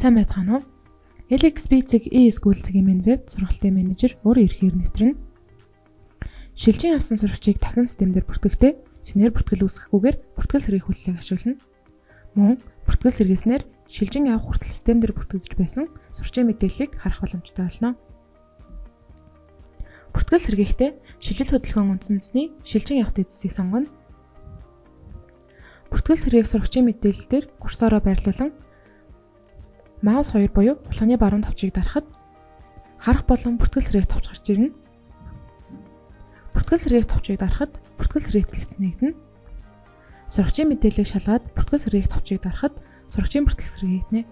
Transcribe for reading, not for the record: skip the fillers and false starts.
Сайн байцгаана уу? LXP-ийн сгүүлцгийн минь веб сургалтын менежер өөрөө ирэхээр нэвтрэнэ. Шилжин авсан сурагчийг дахин системээр бүртгэхдээ шинээр бүртгэл үүсгэхгүйгээр бүртгэл сэргийн хүлээлтийг ашиглана. Мөн бүртгэл сэргээснээр шилжин авах хүртэл системээр бүртгэгдэж байсан сурчийн мэдээллийг харах боломжтой болно. Бүртгэл сэргээхдээ шилжилт хөдөлгөөн үндсэндсний шилжин явах эцсийг сонгоно. Бүртгэл сэргээх сурагчийн мэдээлэл дээр курсороо байрлуулан маус 2 буюу булганы баруун тавчийг дарахад харах болон бүртгэл сэргээх тавч гарч ирнэ. Бүртгэл сэргээх тавчийг дарахад бүртгэл сэргээх төлөвч нэгдэнэ. Сурагчийн мэдээллийг шалгаад бүртгэл сэргээх тавчийг дарахад сурагчийн бүртгэл сэргээгдэнэ.